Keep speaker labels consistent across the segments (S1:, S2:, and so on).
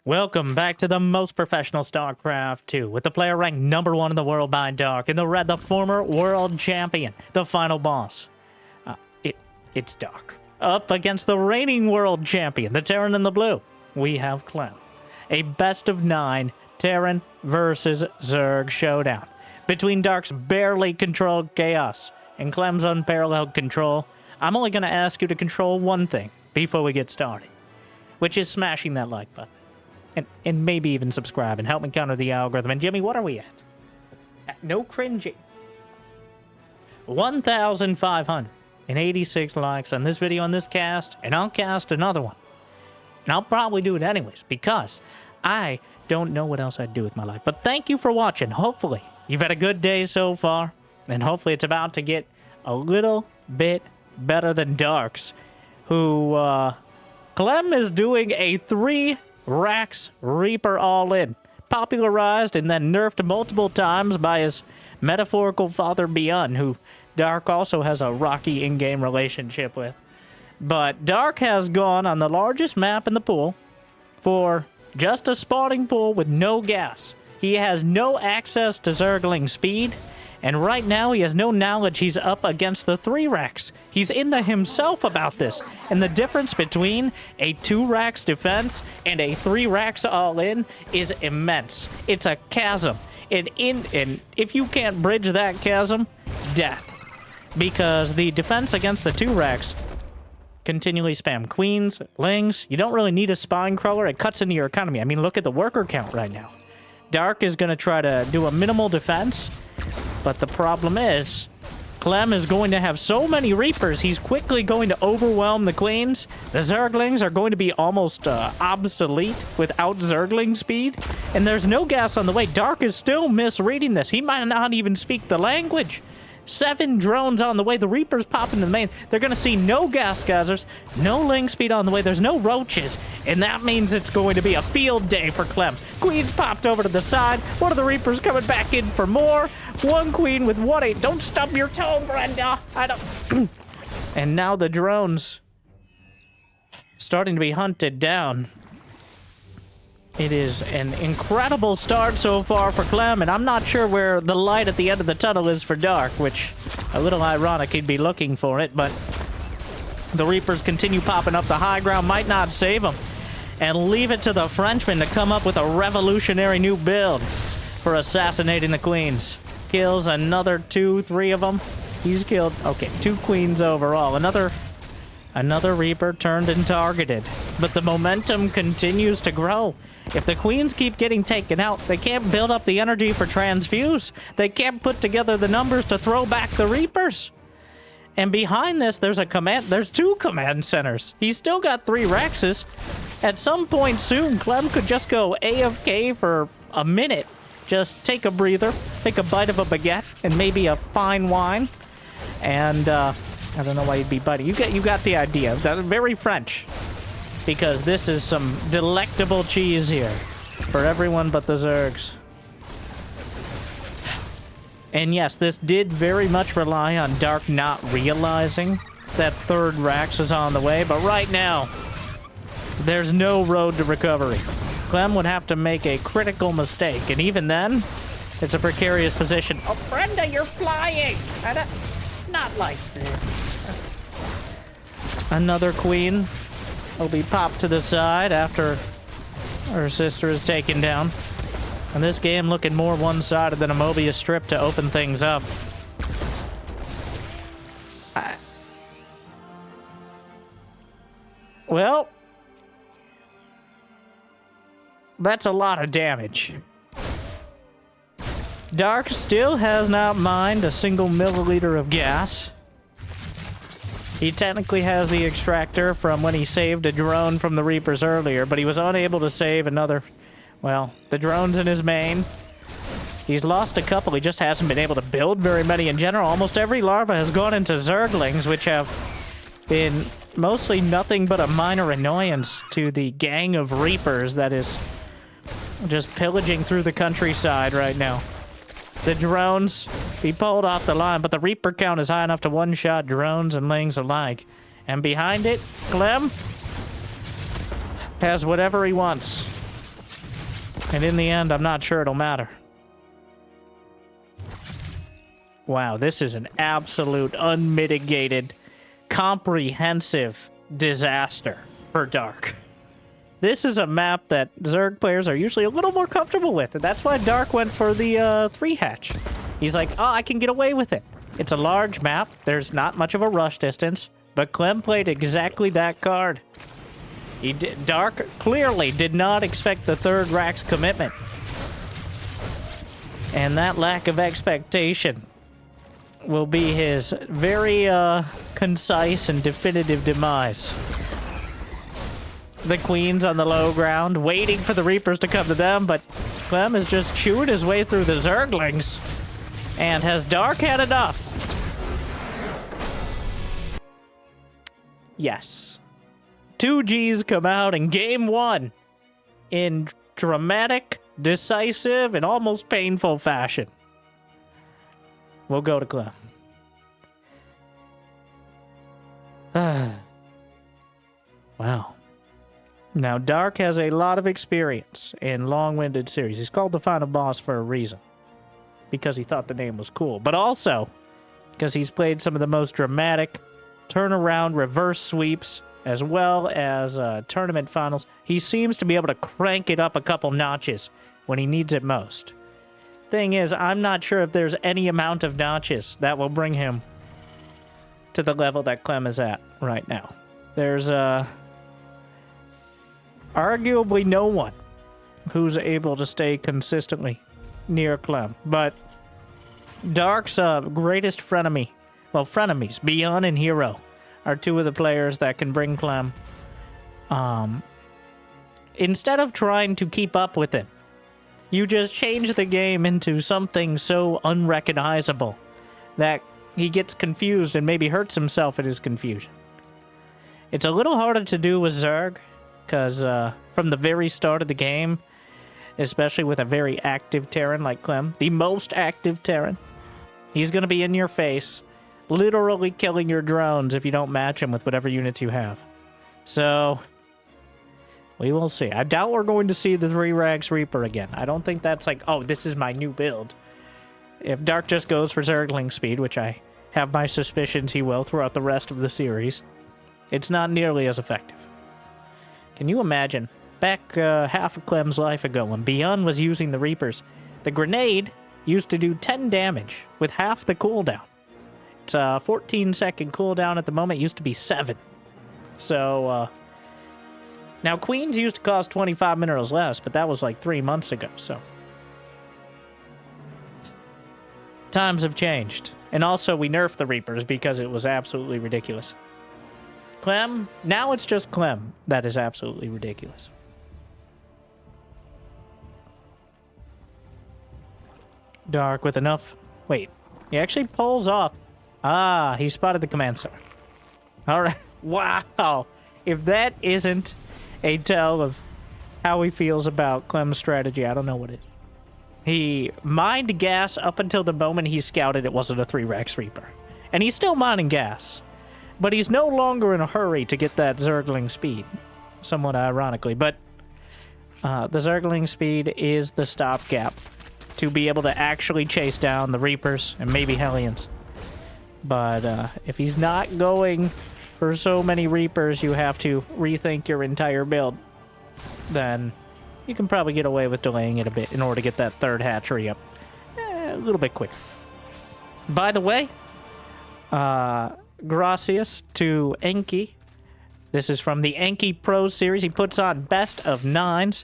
S1: Welcome back to the most professional StarCraft 2, with the player ranked #1 in the world by Dark, and the red, the former world champion, the final boss. It's Dark. Up against the reigning world champion, the Terran in the blue, we have Clem. A best-of-9 Terran versus Zerg showdown between Dark's barely controlled chaos and Clem's unparalleled control. I'm only going to ask you to control one thing before we get started, which is smashing that like button. And maybe even subscribe and help me counter the algorithm. And Jimmy, what are we at? No cringing. 1,586 likes on this video on this cast, and I'll cast another one. And I'll probably do it anyways, because I don't know what else I'd do with my life. But thank you for watching. Hopefully, you've had a good day so far, and hopefully it's about to get a little bit better than Dark's, who, Clem is doing a 3 Rax Reaper all-in, popularized and then nerfed multiple times by his metaphorical father Beyond, who Dark also has a rocky in-game relationship with. But Dark has gone on the largest map in the pool for just a spawning pool with no gas. He has no access to Zergling speed, and right now he has no knowledge he's up against the 3 Rax. He's in the himself about this. And the difference between a 2 Rax defense and a 3 Rax all-in is immense. It's a chasm. And if you can't bridge that chasm, death. Because the defense against the 2 Rax continually spam queens, lings. You don't really need a spine crawler. It cuts into your economy. I mean, look at the worker count right now. Dark is going to try to do a minimal defense. But the problem is, Clem is going to have so many Reapers, he's quickly going to overwhelm the Queens. The Zerglings are going to be almost obsolete without Zergling speed. And there's no gas on the way. Dark is still misreading this. He might not even speak the language. 7 drones on the way. The Reapers pop into the main. They're going to see no gas geysers, no ling speed on the way. There's no roaches. And that means it's going to be a field day for Clem. Queen's popped over to the side. One of the Reapers coming back in for more. One queen with 1-8. Don't stub your toe, Brenda. I don't... And now the drones starting to be hunted down. It is an incredible start so far for Clem, and I'm not sure where the light at the end of the tunnel is for Dark, which, a little ironic he'd be looking for it, but the Reapers continue popping up the high ground, might not save him, and leave it to the Frenchman to come up with a revolutionary new build for assassinating the queens. Kills another 2, 3 of them. He's killed, okay, 2 queens overall. Another Reaper turned and targeted, but the momentum continues to grow. If the queens keep getting taken out, they can't build up the energy for transfuse. They can't put together the numbers to throw back the Reapers. And behind this, there's 2 command centers. He's still got 3 Raxes. At some point soon, Clem could just go AFK for a minute. Just take a breather, take a bite of a baguette, and maybe a fine wine. And, I don't know why you'd be biting. You got the idea. That's very French. Because this is some delectable cheese here for everyone but the Zergs. And yes, this did very much rely on Dark not realizing that 3rd Rax was on the way, but right now, there's no road to recovery. Clem would have to make a critical mistake, and even then, it's a precarious position. Oh, Brenda, you're flying! Not like this. Another queen will be popped to the side after her sister is taken down. And this game looking more one-sided than a Mobius strip to open things up. Well, that's a lot of damage. Dark still has not mined a single milliliter of gas. He technically has the extractor from when he saved a drone from the Reapers earlier, but he was unable to save another... Well, the drone's in his main. He's lost a couple. He just hasn't been able to build very many in general. Almost every larva has gone into Zerglings, which have been mostly nothing but a minor annoyance to the gang of Reapers that is just pillaging through the countryside right now. The drones be pulled off the line, but the Reaper count is high enough to one-shot drones and lings alike. And behind it, Clem has whatever he wants. And in the end, I'm not sure it'll matter. Wow, this is an absolute, unmitigated, comprehensive disaster for Dark. This is a map that Zerg players are usually a little more comfortable with, and that's why Dark went for the 3-hatch. He's like, oh, I can get away with it. It's a large map, there's not much of a rush distance, but Clem played exactly that card. Dark clearly did not expect the 3rd Rax commitment. And that lack of expectation will be his very concise and definitive demise. The Queen's on the low ground, waiting for the Reapers to come to them, but Clem is just chewing his way through the Zerglings. And has Dark had enough? Yes. 2Gs come out in game 1 in dramatic, decisive, and almost painful fashion. We'll go to Clem. Wow. Now, Dark has a lot of experience in long-winded series. He's called the final boss for a reason. Because he thought the name was cool. But also, because he's played some of the most dramatic turnaround reverse sweeps, as well as tournament finals. He seems to be able to crank it up a couple notches when he needs it most. Thing is, I'm not sure if there's any amount of notches that will bring him to the level that Clem is at right now. There's arguably no one who's able to stay consistently near Clem. But Dark's greatest frenemy, well, frenemies, Beyond and Hero, are two of the players that can bring Clem. Instead of trying to keep up with him, you just change the game into something so unrecognizable that he gets confused and maybe hurts himself in his confusion. It's a little harder to do with Zerg, because from the very start of the game, especially with a very active Terran like Clem, the most active Terran, he's going to be in your face, literally killing your drones if you don't match him with whatever units you have. So, we will see. I doubt we're going to see the 3-Rax Reaper again. I don't think that's like, oh, this is my new build. If Dark just goes for Zergling speed, which I have my suspicions he will throughout the rest of the series, it's not nearly as effective. Can you imagine, back half of Clem's life ago, when Beyond was using the Reapers, the grenade used to do 10 damage with half the cooldown. It's a 14-second cooldown at the moment. It used to be 7. So, now Queens used to cost 25 minerals less, but that was like 3 months ago, so. Times have changed. And also, we nerfed the Reapers because it was absolutely ridiculous. Clem, now it's just Clem that is absolutely ridiculous. Dark with enough. Wait, he actually pulls off. Ah, he spotted the command center. All right. Wow. If that isn't a tell of how he feels about Clem's strategy, I don't know what is. He mined gas up until the moment he scouted it wasn't a 3-Rax Reaper. And he's still mining gas. But he's no longer in a hurry to get that Zergling speed. Somewhat ironically. But the Zergling speed is the stopgap to be able to actually chase down the Reapers and maybe Hellions. But if he's not going for so many Reapers, you have to rethink your entire build. Then you can probably get away with delaying it a bit in order to get that 3rd hatchery up a little bit quicker. By the way, gracias to Enki. This is from the Enki Pro series. He puts on best of 9s.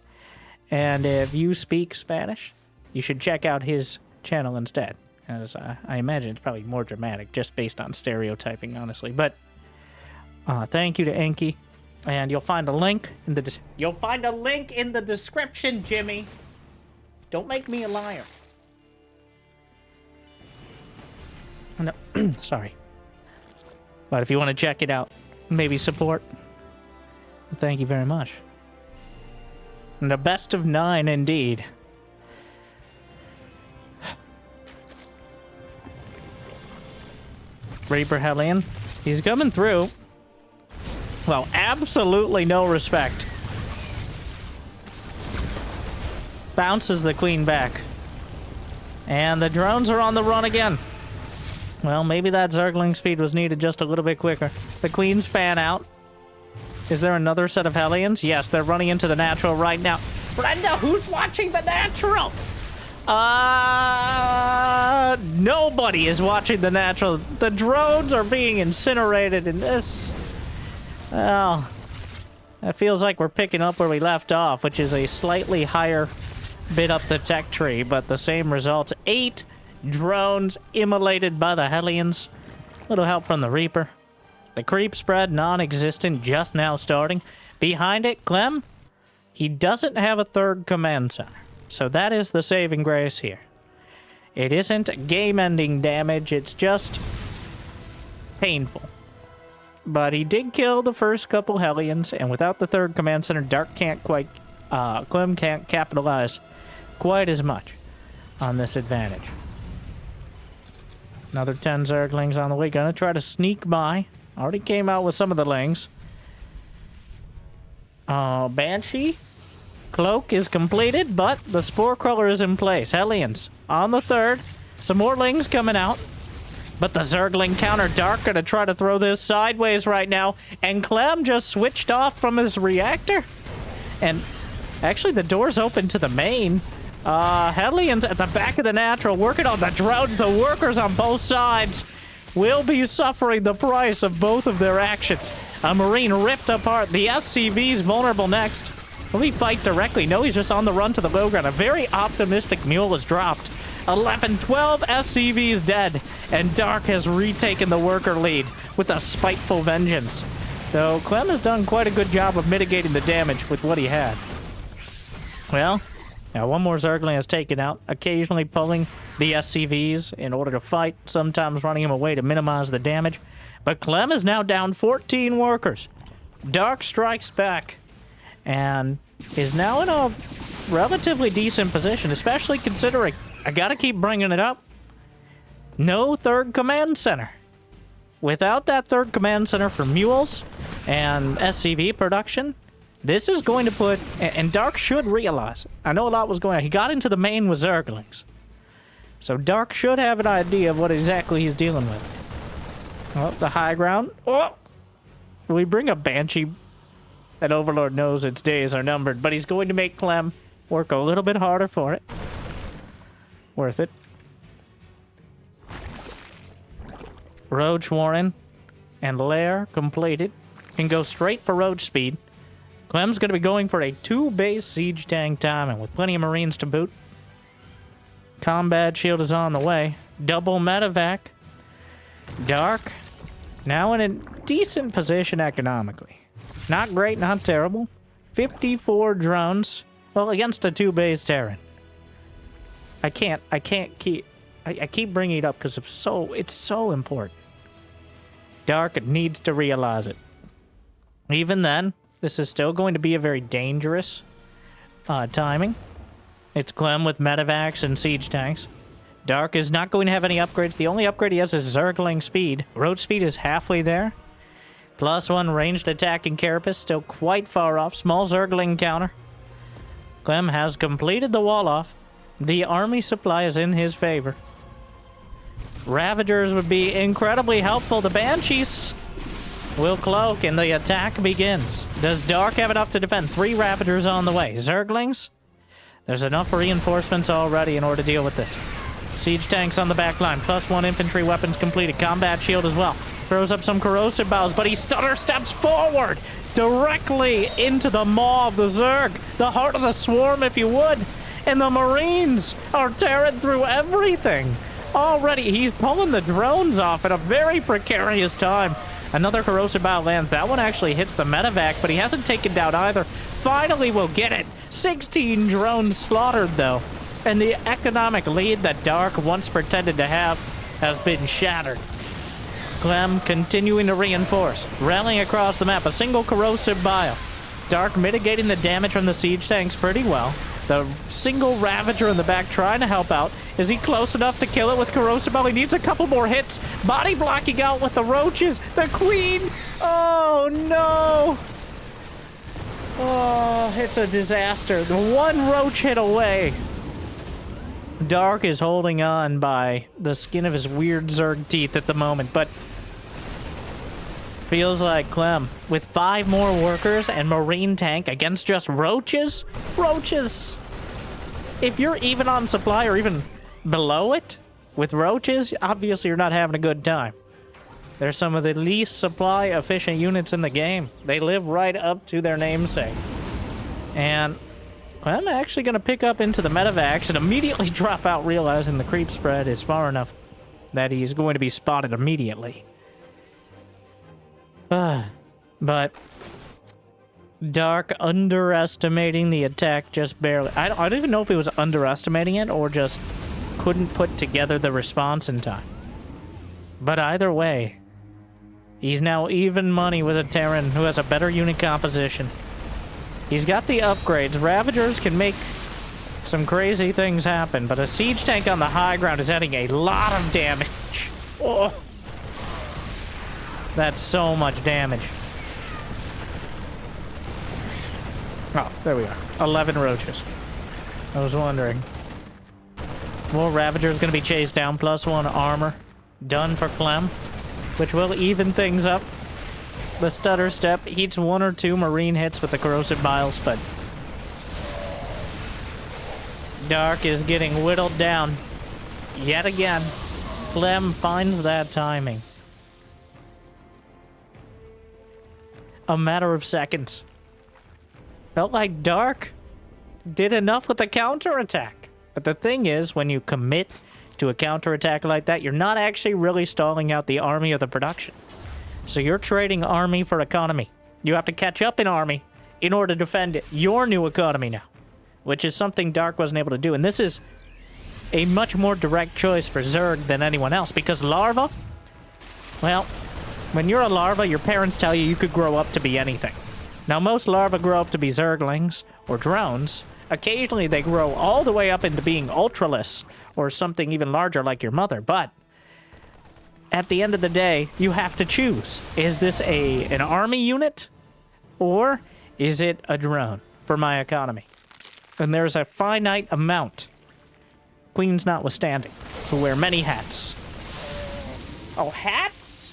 S1: And if you speak Spanish, you should check out his channel instead. As I imagine it's probably more dramatic, just based on stereotyping, honestly. But thank you to Enki. And you'll find a link in the description, Jimmy. Don't make me a liar. No, sorry. But if you want to check it out, maybe support, thank you very much. And the best of 9 indeed. Reaper Hellion. He's coming through. Well, absolutely no respect. bounces the queen back. And the drones are on the run again. Well, maybe that Zergling speed was needed just a little bit quicker. The queens fan out. Is there another set of Hellions? Yes, they're running into the natural right now. Brenda, who's watching the natural? Nobody is watching the natural. The drones are being incinerated in this. Well, it feels like we're picking up where we left off, which is a slightly higher bit up the tech tree, but the same results. 8 drones immolated by the Hellions. Little help from the Reaper. The creep spread non-existent, just now starting. Behind it, Clem, he doesn't have a third command center. So that is the saving grace here. It isn't game-ending damage, it's just painful. But he did kill the first couple Hellions, and without the third command center, Clem can't capitalize quite as much on this advantage. Another 10 Zerglings on the way, gonna try to sneak by. Already came out with some of the lings. Banshee cloak is completed, but the spore crawler is in place. Hellions on the third. Some more lings coming out. But the Zergling counter Dark gonna try to throw this sideways right now. And Clem just switched off from his reactor. And actually the door's open to the main. Hellions at the back of the natural working on the drones. The workers on both sides will be suffering the price of both of their actions. A Marine ripped apart. The SCV's vulnerable next. Will he fight directly? No, he's just on the run to the low ground. A very optimistic mule is dropped. 11, 12 SCVs dead. And Dark has retaken the worker lead with a spiteful vengeance. Though Clem has done quite a good job of mitigating the damage with what he had. Well, now one more Zergling is taken out, occasionally pulling the SCVs in order to fight, sometimes running him away to minimize the damage. But Clem is now down 14 workers. Dark strikes back and is now in a relatively decent position, especially considering, I gotta keep bringing it up, no third command center. Without that third command center for mules and SCV production, this is going to put, and Dark should realize, I know a lot was going on. He got into the main with Zerglings. So Dark should have an idea of what exactly he's dealing with. Oh, the high ground. Oh! We bring a Banshee. That Overlord knows its days are numbered, but he's going to make Clem work a little bit harder for it. Worth it. Roach Warren and Lair completed. Can go straight for Roach speed. Clem's going to be going for a 2-base siege tank timing with plenty of Marines to boot. Combat shield is on the way. Double medevac. Dark, now in a decent position economically. Not great, not terrible. 54 drones. Well, against a 2-base Terran. I keep bringing it up because it's so important. Dark needs to realize it. Even then, this is still going to be a very dangerous timing. It's Clem with medevacs and siege tanks. Dark is not going to have any upgrades. The only upgrade he has is Zergling speed. Roach speed is halfway there. +1 ranged attack and carapace, still quite far off. Small Zergling counter. Clem has completed the wall off. The army supply is in his favor. Ravagers would be incredibly helpful. The Banshees will cloak and the attack begins. Does Dark have enough to defend? 3 Ravagers on the way. Zerglings? There's enough reinforcements already in order to deal with this. Siege tanks on the back line. +1 infantry weapons completed. Combat shield as well. Throws up some corrosive bows, but he stutter steps forward directly into the maw of the Zerg. The heart of the swarm, if you would. And the Marines are tearing through everything. Already, he's pulling the drones off at a very precarious time. Another corrosive bow lands. That one actually hits the medevac, but he hasn't taken down either. Finally, we'll get it. 16 drones slaughtered, though. And the economic lead that Dark once pretended to have has been shattered. Clem continuing to reinforce, rallying across the map. A single corrosive bile. Dark mitigating the damage from the siege tanks pretty well. The single Ravager in the back trying to help out. Is he close enough to kill it with corrosive bile? He needs a couple more hits. Body blocking out with the roaches. The queen. Oh, no. Oh, it's a disaster. The one roach hit away. Dark is holding on by the skin of his weird Zerg teeth at the moment, but feels like Clem, with 5 more workers and Marine tank against just roaches? Roaches! If you're even on supply or even below it with roaches, obviously you're not having a good time. They're some of the least supply efficient units in the game. They live right up to their namesake. And I'm actually going to pick up into the medevacs and immediately drop out, realizing the creep spread is far enough that he's going to be spotted immediately. But Dark underestimating the attack just barely. I don't even know if he was underestimating it or just couldn't put together the response in time. But either way, he's now even money with a Terran who has a better unit composition. He's got the upgrades. Ravagers can make some crazy things happen, but a siege tank on the high ground is adding a lot of damage. Oh. That's so much damage. Oh, there we are. 11 roaches. I was wondering. More Ravagers going to be chased down. +1 armor. Done for Clem, which will even things up. The stutter step eats 1 or 2 Marine hits with the corrosive biles, but Dark is getting whittled down yet again. Clem finds that timing. A matter of seconds. Felt like Dark did enough with the counterattack. But the thing is, when you commit to a counterattack like that, you're not actually really stalling out the army or the production. So you're trading army for economy. You have to catch up in army in order to defend your new economy now, which is something Dark wasn't able to do. And this is a much more direct choice for Zerg than anyone else, because larva, well, when you're a larva, your parents tell you you could grow up to be anything. Now, most larvae grow up to be Zerglings or drones. Occasionally, they grow all the way up into being ultraless or something even larger like your mother. But at the end of the day, you have to choose. Is this an army unit or is it a drone for my economy? And there's a finite amount, queens notwithstanding, who wear many hats. Oh, hats?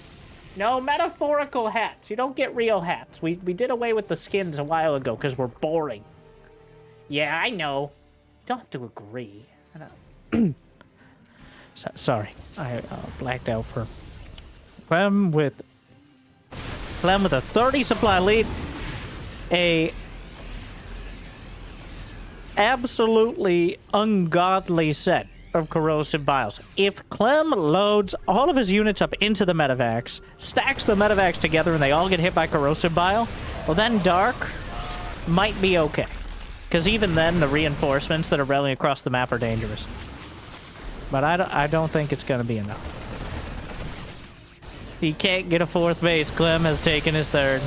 S1: No, metaphorical hats. You don't get real hats. We did away with the skins a while ago because we're boring. Yeah, I know. You don't have to agree. Sorry, I blacked out for Clem with a 30 supply lead. A absolutely ungodly set of corrosive biles. If Clem loads all of his units up into the medevacs, stacks the medevacs together, and they all get hit by corrosive bile, well, then Dark might be okay. Because even then, the reinforcements that are rallying across the map are dangerous. But I don't think it's going to be enough. He can't get a 4th base. Clem has taken his 3rd.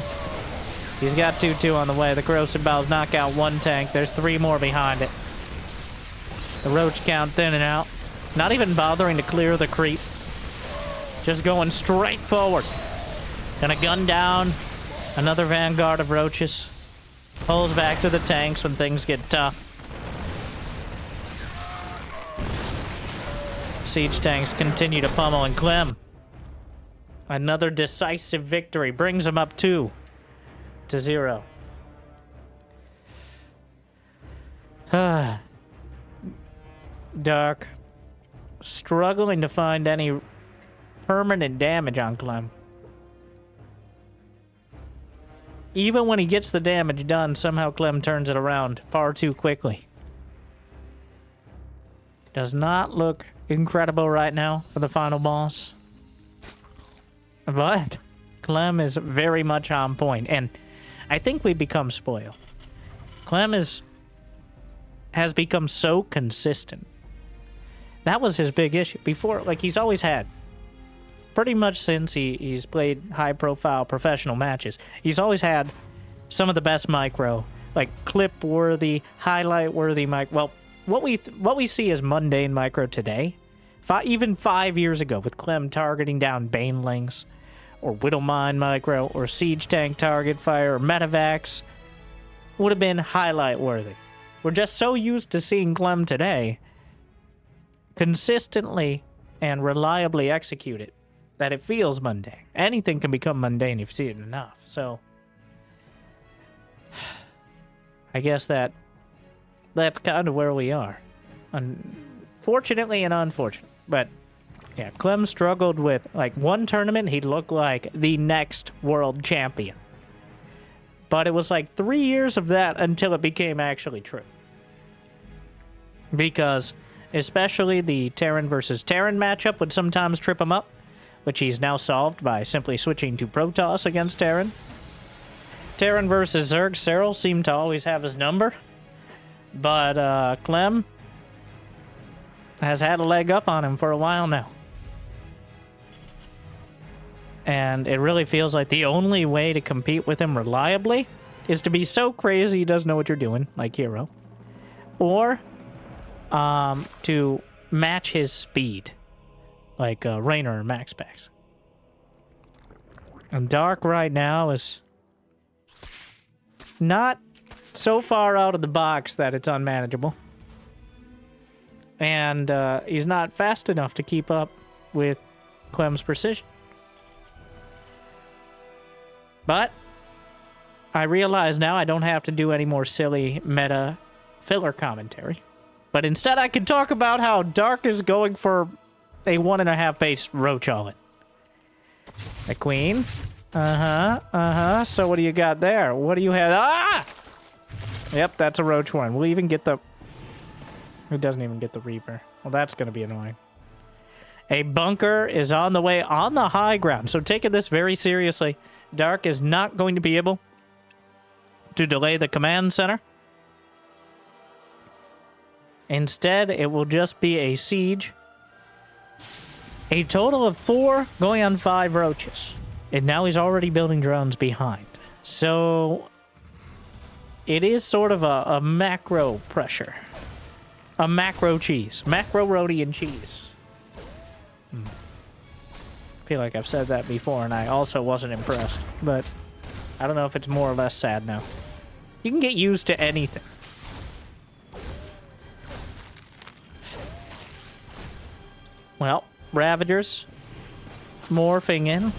S1: He's got 2-2 on the way. The corrosive biles knock out 1 tank. There's 3 more behind it. The roach count thinning out. Not even bothering to clear the creep. Just going straight forward. Gonna gun down another vanguard of roaches. Pulls back to the tanks when things get tough. Siege tanks continue to pummel, and Clem, another decisive victory, brings him up 2-0. Dark, struggling to find any permanent damage on Clem. Even when he gets the damage done, somehow Clem turns it around far too quickly. Does not look incredible right now for the final boss. But Clem is very much on point, and I think we become spoiled. Clem has become so consistent. That was his big issue. Before, like, he's always had, pretty much since he's played high-profile professional matches, he's always had some of the best micro, like clip-worthy, highlight-worthy micro. Well, what we see as mundane micro today, even 5 years ago, with Clem targeting down Banelings, or Widowmine micro, or Siege Tank target fire, or Medevacs, would have been highlight worthy. We're just so used to seeing Clem today consistently and reliably execute it that it feels mundane. Anything can become mundane if you see it enough. So I guess that's kind of where we are. Fortunately and unfortunately. But yeah, Clem struggled with, like, one tournament, he'd look like the next world champion. But it was like 3 years of that until it became actually true. Because especially the Terran versus Terran matchup would sometimes trip him up, which he's now solved by simply switching to Protoss against Terran. Terran versus Zerg, Cyril seemed to always have his number. But Clem has had a leg up on him for a while now. And it really feels like the only way to compete with him reliably is to be so crazy he doesn't know what you're doing, like Hero. Or to match his speed, like Raynor or Max Packs. And Dark right now is not so far out of the box that it's unmanageable. And he's not fast enough to keep up with Clem's precision. But I realize now I don't have to do any more silly meta filler commentary. But instead I can talk about how Dark is going for a 1.5 base Roach all-in. The Queen. So what do you got there? What do you have? Ah! Yep, that's a Roach one. We'll even get the... It doesn't even get the Reaper. Well, that's going to be annoying. A bunker is on the way on the high ground. So taking this very seriously, Dark is not going to be able to delay the command center. Instead, it will just be a siege. A total of 4 going on 5 Roaches. And now he's already building drones behind. So it is sort of a macro pressure. A macro cheese. Macro roti and cheese. I feel like I've said that before and I also wasn't impressed. But I don't know if it's more or less sad now. You can get used to anything. Well, Ravagers morphing in.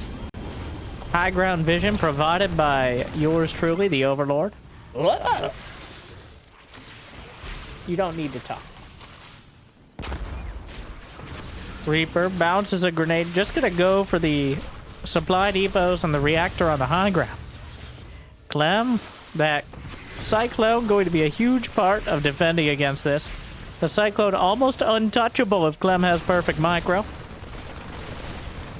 S1: High ground vision provided by yours truly, the Overlord. Whoa. You don't need to talk. Reaper bounces a grenade. Just gonna go for the supply depots and the reactor on the high ground. Clem, that Cyclone going to be a huge part of defending against this. The Cyclone almost untouchable if Clem has perfect micro.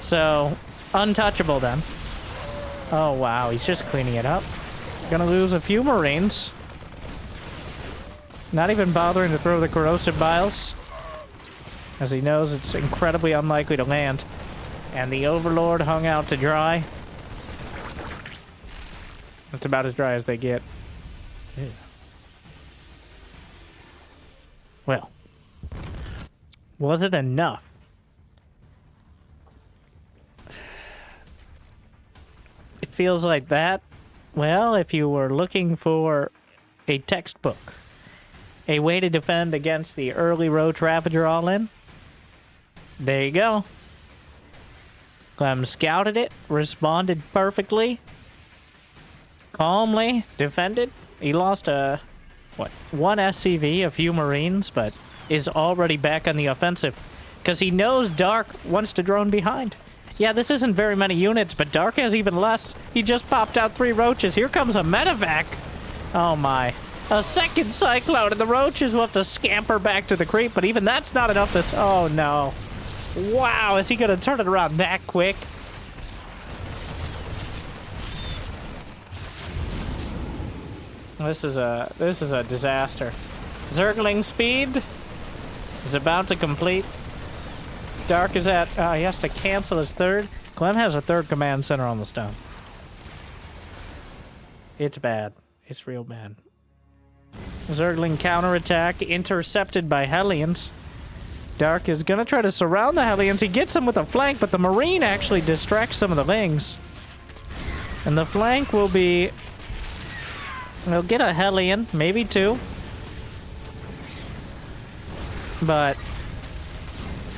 S1: So, untouchable then. Oh wow, he's just cleaning it up. Gonna lose a few Marines. Not even bothering to throw the corrosive biles, as he knows it's incredibly unlikely to land. And the Overlord hung out to dry. That's about as dry as they get. Yeah. Well, was it enough? It feels like that. Well, if you were looking for a textbook, a way to defend against the early Roach Ravager all-in, there you go. Clem scouted it, responded perfectly, calmly defended. He lost one SCV, a few Marines, but is already back on the offensive because he knows Dark wants to drone behind. Yeah, this isn't very many units, but Dark has even less. He just popped out 3 Roaches. Here comes a medevac. Oh my. A second Cyclone, and the Roaches will have to scamper back to the creep, but even that's not enough to... Oh no. Wow, is he going to turn it around that quick? This is a disaster. Zergling speed is about to complete. Dark is at... he has to cancel his third. Clem has a third command center on the stone. It's bad. It's real bad. Zergling counterattack intercepted by Hellions. Dark is going to try to surround the Hellions. He gets them with a flank, but the Marine actually distracts some of the Lings. And the flank will be We'll get a Hellion, maybe 2. But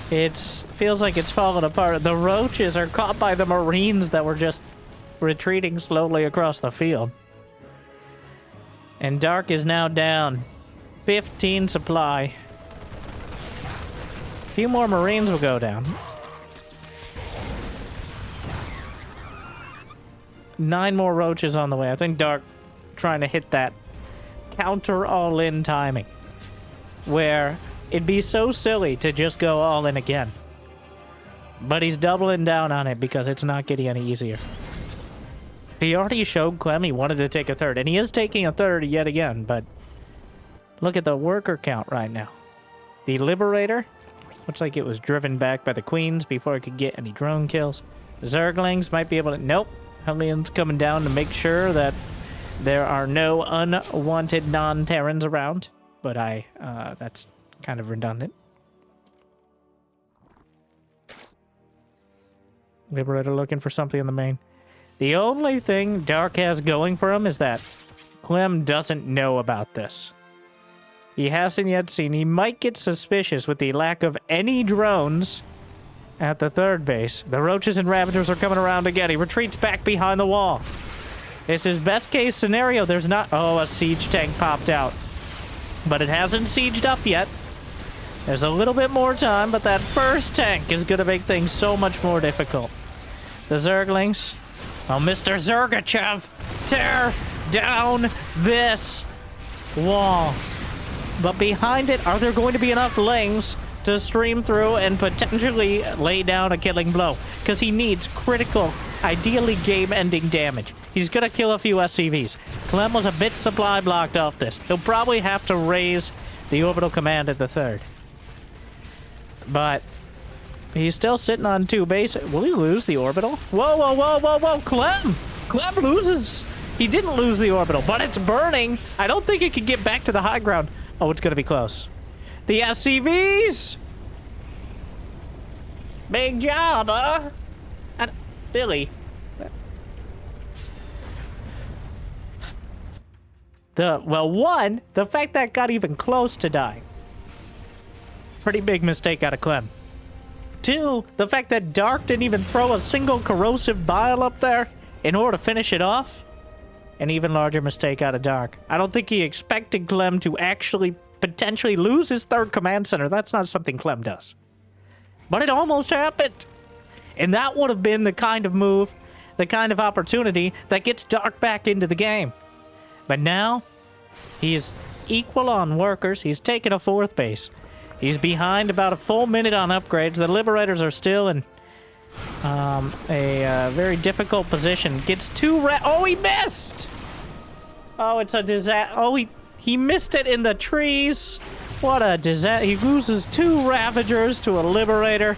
S1: it feels like it's falling apart. The Roaches are caught by the Marines that were just retreating slowly across the field. And Dark is now down 15 supply. A few more Marines will go down. 9 more Roaches on the way. I think Dark trying to hit that counter all-in timing, where it'd be so silly to just go all in again. But he's doubling down on it because it's not getting any easier. He already showed Clem he wanted to take a third, and he is taking a third yet again, but look at the worker count right now. The Liberator looks like it was driven back by the Queens before it could get any drone kills. The Zerglings might be able to... Nope. Hellion's coming down to make sure that there are no unwanted non-Terrans around, but that's kind of redundant. Liberator looking for something in the main. The only thing Dark has going for him is that Clem doesn't know about this. He hasn't yet seen. He might get suspicious with the lack of any drones at the third base. The Roaches and Ravagers are coming around again. He retreats back behind the wall. This is best case scenario. There's not... Oh, a siege tank popped out. But it hasn't sieged up yet. There's a little bit more time, but that first tank is going to make things so much more difficult. The Zerglings. Oh, Mr. Zergachev, tear down this wall. But behind it, are there going to be enough lanes to stream through and potentially lay down a killing blow? Because he needs critical, ideally game-ending damage. He's going to kill a few SCVs. Clem was a bit supply blocked off this. He'll probably have to raise the orbital command at the third. But he's still sitting on 2 bases. Will he lose the orbital? Whoa, whoa, whoa, whoa, whoa, Clem! Clem loses! He didn't lose the orbital, but it's burning. I don't think it can get back to the high ground. Oh, it's going to be close. The SCVs! Big job, huh? And Billy. The fact that got even close to dying. Pretty big mistake out of Clem. 2, the fact that Dark didn't even throw a single corrosive bile up there in order to finish it off. An even larger mistake out of Dark. I don't think he expected Clem to actually potentially lose his third command center. That's not something Clem does. But it almost happened. And that would have been the kind of move, the kind of opportunity that gets Dark back into the game. But now, he's equal on workers. He's taken a 4th base. He's behind about a full minute on upgrades. The Liberators are still in a very difficult position. Gets 2 Oh, he missed! Oh, it's a disaster. Oh, he missed it in the trees. What a disaster. He loses 2 Ravagers to a Liberator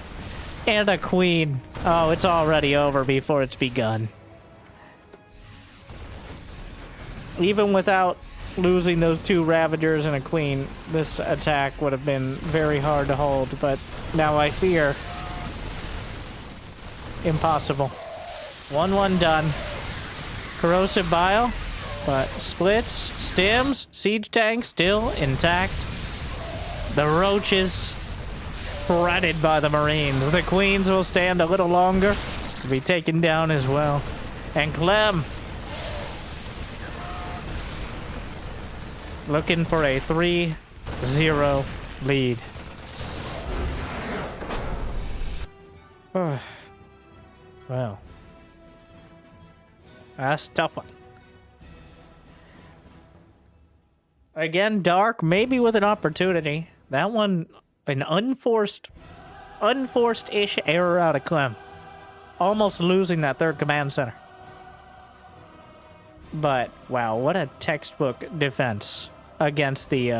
S1: and a Queen. Oh, it's already over before it's begun. Even without losing those 2 Ravagers and a Queen, this attack would have been very hard to hold, but now I fear impossible. 1-1 done. Corrosive Bile, but splits, stims, siege tank still intact. The Roaches shredded by the Marines. The Queens will stand a little longer to be taken down as well. And Clem looking for a 3-0 lead. Well, that's a tough one. Again, Dark, maybe with an opportunity. That one, an unforced-ish error out of Clem. Almost losing that third command center. But, wow, what a textbook defense against the,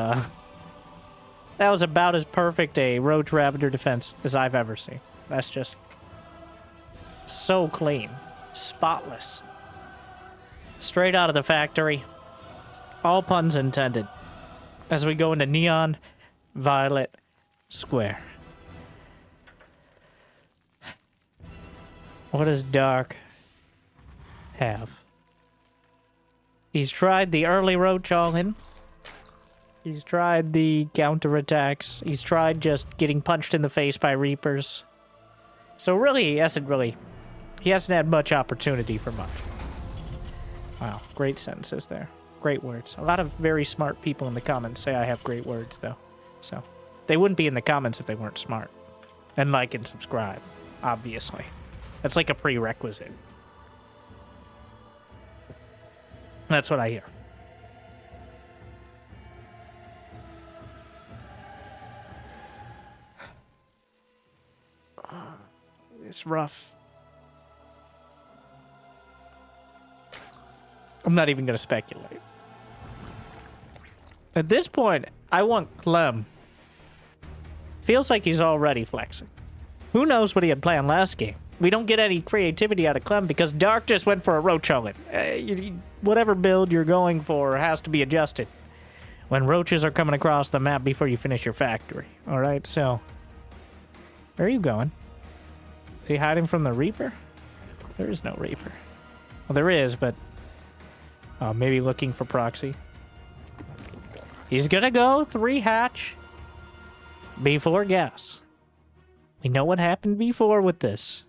S1: That was about as perfect a Roach Ravager defense as I've ever seen. That's just so clean. Spotless. Straight out of the factory. All puns intended. As we go into Neon Violet Square. What does Dark have? He's tried the early Roach all-in. He's tried the counterattacks. He's tried just getting punched in the face by Reapers. So really, he hasn't had much opportunity for much. Wow, great sentences there. Great words. A lot of very smart people in the comments say I have great words, though. So, they wouldn't be in the comments if they weren't smart. And like and subscribe, obviously. That's like a prerequisite. That's what I hear. It's rough. I'm not even going to speculate. At this point, I want Clem. Feels like he's already flexing. Who knows what he had planned last game? We don't get any creativity out of Clem because Dark just went for a Roach all-in. Whatever build you're going for has to be adjusted when roaches are coming across the map before you finish your factory. Alright, so... where are you going? Is he hiding from the Reaper? There is no Reaper. Well, there is, but... maybe looking for proxy. He's gonna go 3 hatch before gas. We know what happened before with this.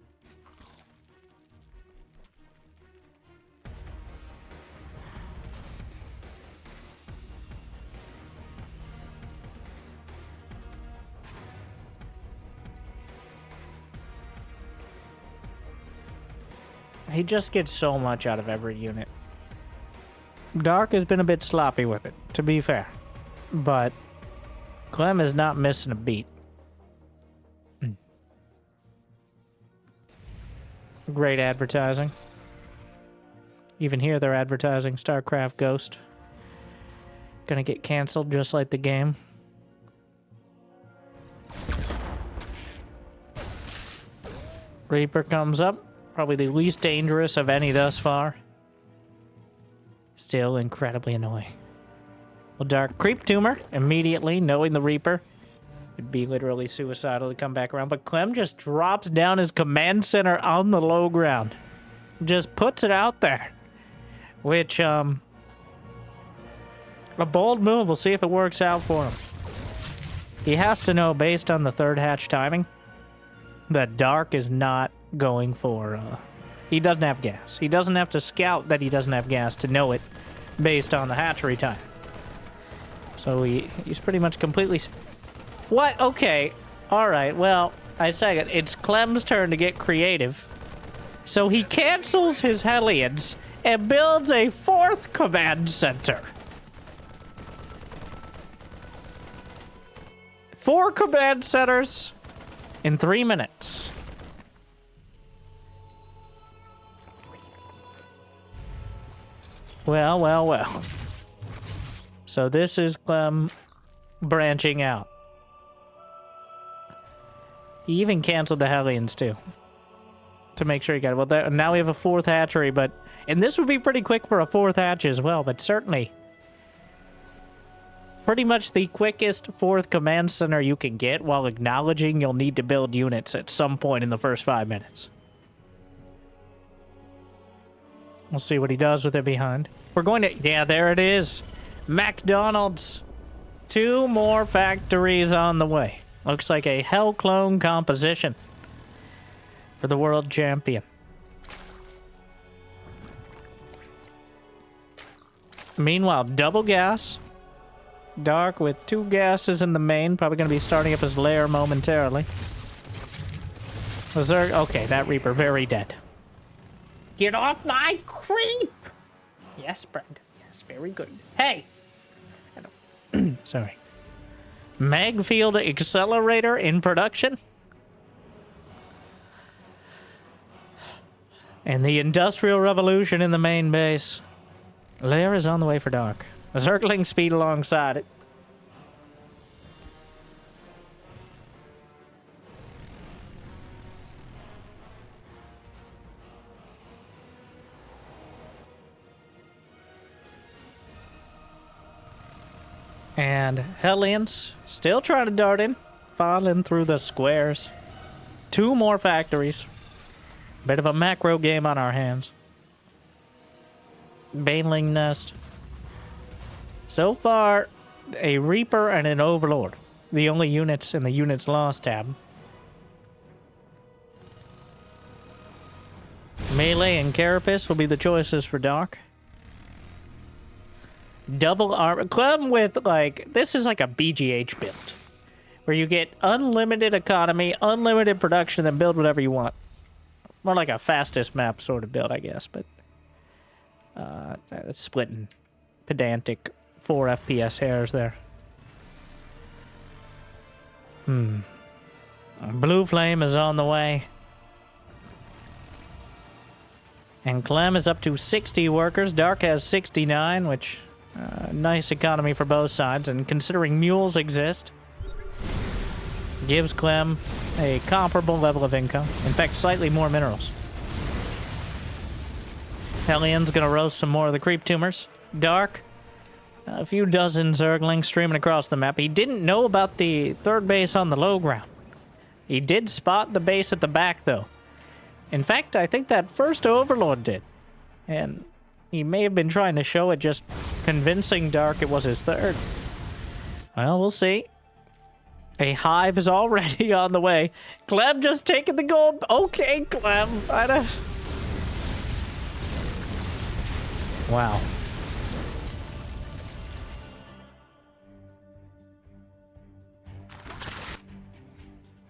S1: He just gets so much out of every unit. Dark has been a bit sloppy with it, to be fair. But Clem is not missing a beat. Great advertising. Even here they're advertising StarCraft Ghost. Gonna get canceled just like the game. Reaper comes up. Probably the least dangerous of any thus far. Still incredibly annoying. Well, Dark creep tumor immediately, knowing the Reaper. It'd be literally suicidal to come back around. But Clem just drops down his command center on the low ground. Just puts it out there. Which, a bold move. We'll see if it works out for him. He has to know, based on the 3rd hatch timing, that Dark is not going for, he doesn't have gas. He doesn't have to scout that he doesn't have gas to know it based on the hatchery time. So he's pretty much completely... What? Okay. Alright, well, I say it. It's Clem's turn to get creative. So he cancels his Hellions and builds a 4th command center. 4 command centers in 3 minutes. Well, well, well. So this is Clem branching out. He even canceled the Hellions, too. To make sure he got it. Well, now we have a 4th hatchery, but... and this would be pretty quick for a 4th hatch as well, but certainly... pretty much the quickest 4th command center you can get while acknowledging you'll need to build units at some point in the first 5 minutes. We'll see what he does with it behind. We're going to... yeah, there it is. McDonald's. 2 more factories on the way. Looks like a Hellclone composition for the world champion. Meanwhile, double gas. Dark with 2 gases in the main. Probably going to be starting up his lair momentarily. Zerg... okay, that Reaper very dead. Get off my creep! Yes, Brendan. Yes, very good. Hey! Sorry. Magfield accelerator in production. And the Industrial Revolution in the main base. Lair is on the way for Dark. A circling speed alongside it. And Hellions still trying to dart in, falling through the squares. 2 more factories. Bit of a macro game on our hands. Baneling nest. So far, a Reaper and an Overlord. The only units in the Units Lost tab. Melee and Carapace will be the choices for Dark. Double armor. Clem with, like, this is like a BGH build. Where you get unlimited economy, unlimited production, then build whatever you want. More like a fastest map sort of build, I guess, but... splitting pedantic 4 FPS hairs there. Blue Flame is on the way. And Clem is up to 60 workers. Dark has 69, which... nice economy for both sides, and considering mules exist, gives Clem a comparable level of income. In fact, slightly more minerals. Hellions gonna roast some more of the creep tumors. Dark, a few dozen Zerglings streaming across the map. He didn't know about the third base on the low ground. He did spot the base at the back, though. In fact, I think that first Overlord did. And he may have been trying to show it, just convincing Dark it was his third. Well, we'll see. A hive is already on the way. Clem just taking the gold. Okay, Clem. Wow.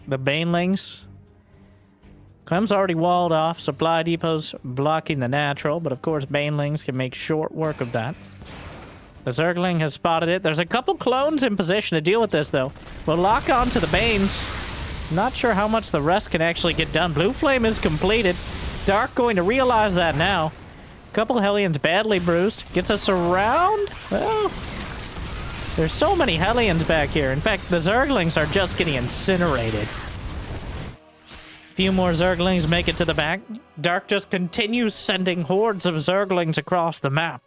S1: The Banelings. Clem's already walled off. Supply depots blocking the natural, but of course Banelings can make short work of that. The Zergling has spotted it. There's a couple clones in position to deal with this, though. We'll lock on to the Banes. Not sure how much the rest can actually get done. Blue Flame is completed. Dark going to realize that now. Couple Hellions badly bruised. Gets us around? Well, there's so many Hellions back here. In fact, the Zerglings are just getting incinerated. Few more Zerglings make it to the back. Dark just continues sending hordes of Zerglings across the map.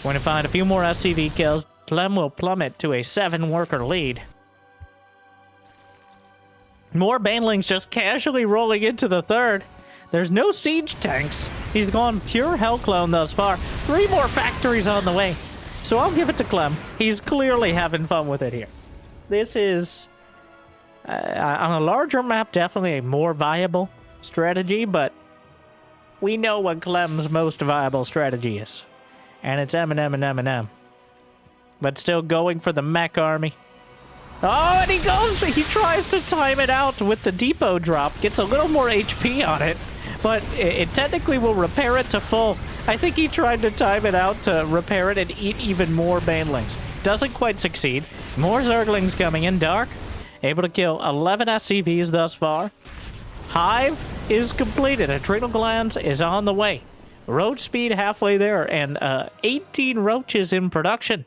S1: Going to find a few more SCV kills. Clem will plummet to a 7-worker lead. More Banelings just casually rolling into the third. There's no siege tanks. He's gone pure Hellclone thus far. 3 more factories on the way. So I'll give it to Clem. He's clearly having fun with it here. This is... on a larger map, definitely a more viable strategy, but we know what Clem's most viable strategy is. And it's M. But still going for the mech army. Oh, and he tries to time it out with the depot drop. Gets a little more HP on it, but it technically will repair it to full. I think he tried to time it out to repair it and eat even more Banelings. Doesn't quite succeed. More Zerglings coming in. Dark able to kill 11 SCVs thus far. Hive is completed. Adrenal glands is on the way. Roach speed halfway there, and 18 roaches in production.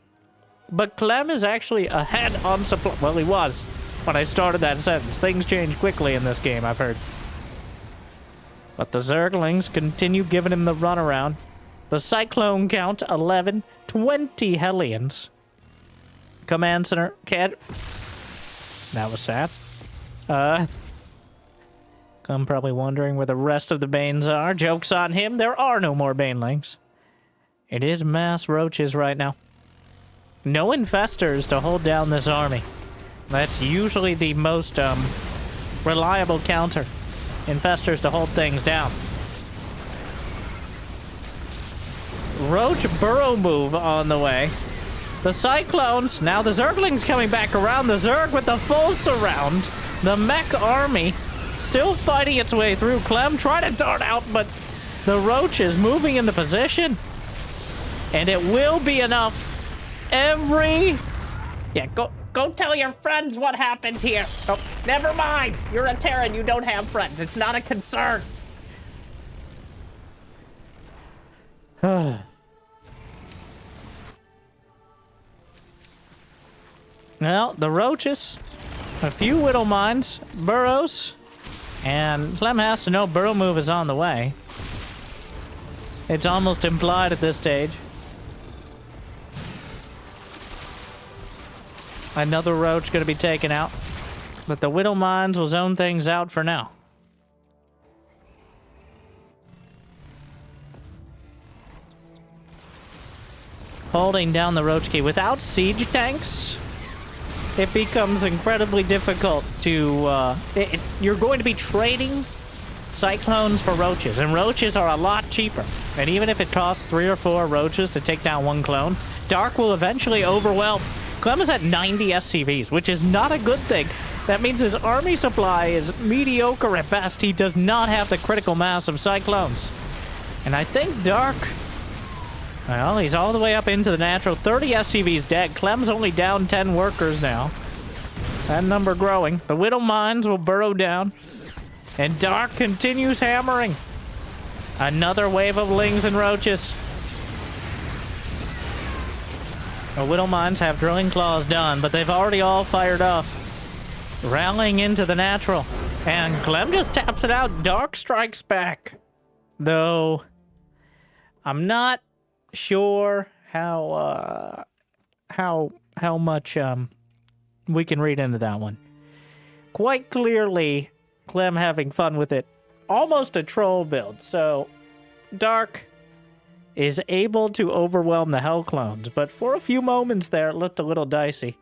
S1: But Clem is actually ahead on supply. Well, he was when I started that sentence. Things change quickly in this game, I've heard. But the Zerglings continue giving him the runaround. The Cyclone count, 11, 20 Hellions. Command Center, That was sad. I'm probably wondering where the rest of the Banes are. Joke's on him. There are no more Banelings. It is mass roaches right now. No infestors to hold down this army. That's usually the most reliable counter. Infestors to hold things down. Roach burrow move on the way. The Cyclones. Now the Zerglings coming back around. The Zerg with the full surround. The mech army still fighting its way through. Clem trying to dart out, but the Roach is moving into position. And it will be enough. Yeah, go tell your friends what happened here. Oh, never mind. You're a Terran. You don't have friends. It's not a concern. Well, the Roaches, a few Whittle Mines, burrows, and Clem has to know burrow move is on the way. It's almost implied at this stage. Another Roach going to be taken out, but the Whittle Mines will zone things out for now. holding down the Roach key. Without siege tanks, it becomes incredibly difficult to... you're going to be trading Cyclones for Roaches, and Roaches are a lot cheaper. And even if it costs 3 or 4 Roaches to take down one clone, Dark will eventually overwhelm. Clem is at 90 SCVs, which is not a good thing. That means his army supply is mediocre at best. He does not have the critical mass of Cyclones. And I think Dark... Well, he's all the way up into the natural. 30 SCVs dead. Clem's only down 10 workers now. That number growing. The Widow Mines will burrow down. And Dark continues hammering. Another wave of Lings and Roaches. The Widow Mines have Drilling Claws done, but they've already all fired up. Rallying into the natural. And Clem just taps it out. Dark strikes back. Though, I'm not sure how much we can read into that one. Quite clearly, Clem having fun with it. Almost a troll build. So, Dark is able to overwhelm the Hellclones, but for a few moments there, it looked a little dicey.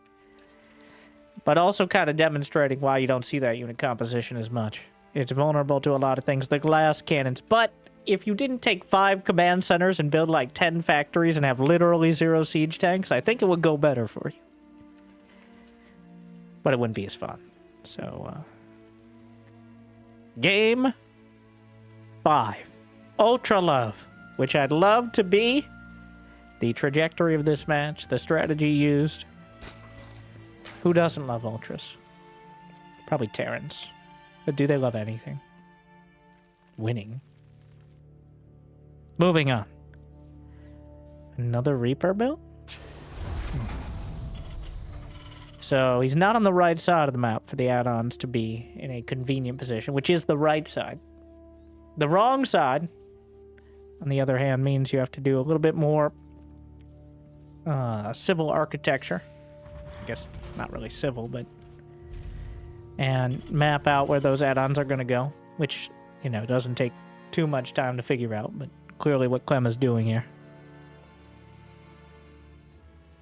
S1: But also kind of demonstrating why you don't see that unit composition as much. It's vulnerable to a lot of things, the glass cannons, but if you didn't take 5 command centers and build like 10 factories and have literally 0 siege tanks, I think it would go better for you. But it wouldn't be as fun. So, Game 5. Ultra Love, which I'd love to be the trajectory of this match, the strategy used. Who doesn't love Ultras? Probably Terrans. But do they love anything? Winning. Moving on. Another Reaper build? So he's not on the right side of the map for the add-ons to be in a convenient position, which is the right side. The wrong side, on the other hand, means you have to do a little bit more civil architecture. I guess not really civil, but... And map out where those add-ons are going to go, which, you know, doesn't take too much time to figure out, but clearly what Clem is doing here.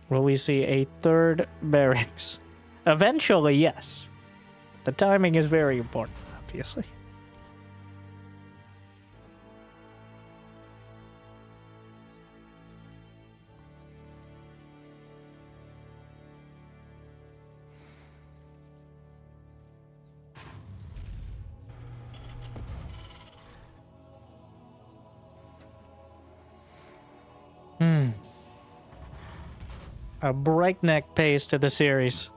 S1: Will we see a third barracks? Eventually, yes. The timing is very important, obviously. A breakneck pace to the series.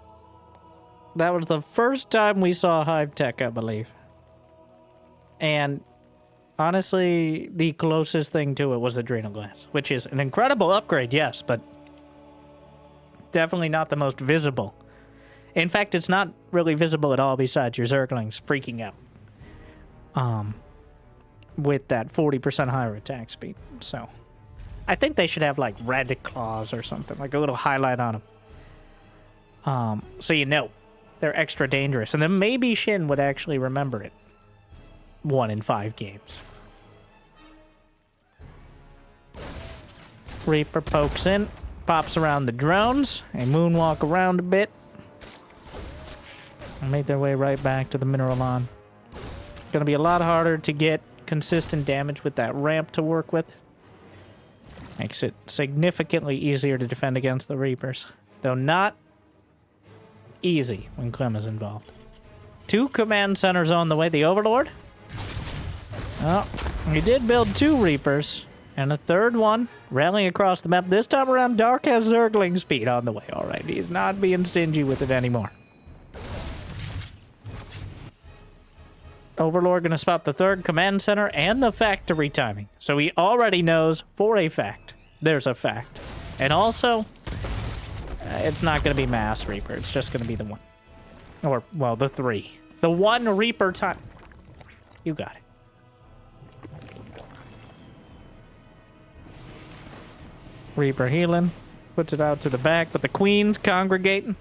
S1: That was the first time we saw Hive Tech, I believe. And honestly, the closest thing to it was Adrenal Glass, which is an incredible upgrade, yes, but definitely not the most visible. In fact, it's not really visible at all besides your Zerglings freaking out. With that 40% higher attack speed, so... I think they should have, like, red claws or something, like a little highlight on them. So you know they're extra dangerous. And then maybe Shin would actually remember it. 1 in 5 games. Reaper pokes in, pops around the drones, and moonwalk around a bit. And make their way right back to the mineral lawn. Gonna be a lot harder to get consistent damage with that ramp to work with. Makes it significantly easier to defend against the Reapers. Though not easy when Clem is involved. 2 command centers on the way. The Overlord? Oh, he did build 2 Reapers. And a third one rallying across the map. This time around, Dark has Zergling speed on the way. Alright, he's not being stingy with it anymore. Overlord gonna spot the 3rd command center and the factory timing. So he already knows for a fact there's a fact. And also, it's not gonna be Mass Reaper. It's just gonna be the 1. Or, well, the 3. The 1 Reaper time. You got it. Reaper healing. Puts it out to the back, but the Queen's congregating.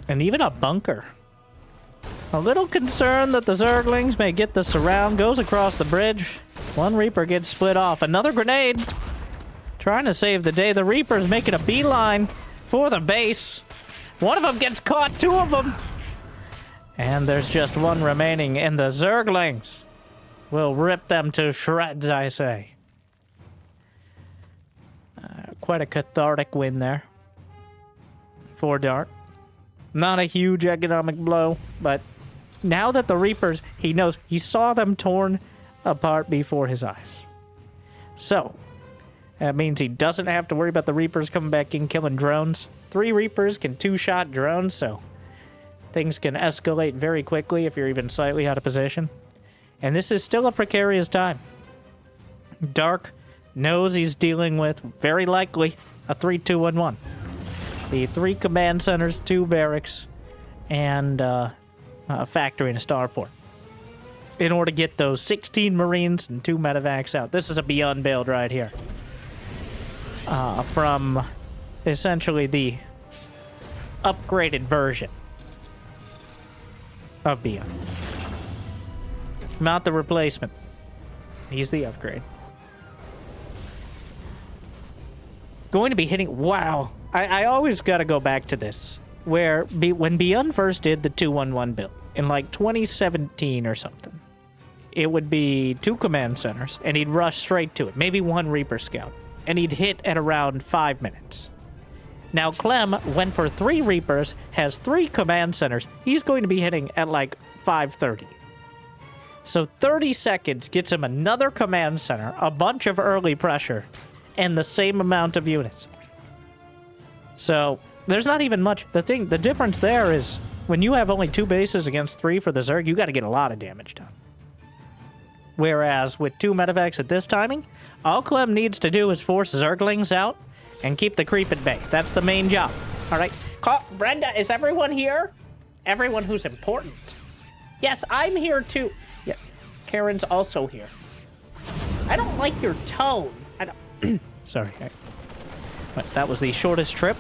S1: And even a bunker A little concerned that the Zerglings may get the surround. Goes across the bridge. One Reaper gets split off. Another grenade. Trying to save the day. The Reaper's making a beeline for the base. One of them gets caught. Two of them. And there's just one remaining. And the Zerglings will rip them to shreds, I say. Quite a cathartic win there for Dark. Not a huge economic blow, but now that the Reapers, he knows, he saw them torn apart before his eyes. So, that means he doesn't have to worry about the Reapers coming back in killing drones. 3 Reapers can 2-shot drones, so things can escalate very quickly if you're even slightly out of position. And this is still a precarious time. Dark knows he's dealing with, very likely, a 3-2-1-1. The 3 command centers, 2 barracks, and a factory and a starport. In order to get those 16 Marines and 2 medevacs out. This is a Beyond build right here. From essentially the upgraded version of Beyond. Not the replacement. He's the upgrade. Going to be hitting... Wow. I always got to go back to this. Where when Beyond first did the 2-1-1 build, in like 2017 or something, it would be 2 command centers, and he'd rush straight to it. Maybe 1 Reaper scout. And he'd hit at around 5 minutes. Now Clem went for 3 Reapers, has 3 command centers. He's going to be hitting at like 5:30. So 30 seconds gets him another command center, a bunch of early pressure, and the same amount of units. So there's not even much. The difference there is when you have only 2 bases against 3 for the Zerg, you got to get a lot of damage done. Whereas with 2 medevacs at this timing, all Clem needs to do is force Zerglings out and keep the creep at bay. That's the main job. All right. Brenda, is everyone here? Everyone who's important. Yes, I'm here too. Yeah, Karen's also here. I don't like your tone. I don't. Sorry. But that was the shortest trip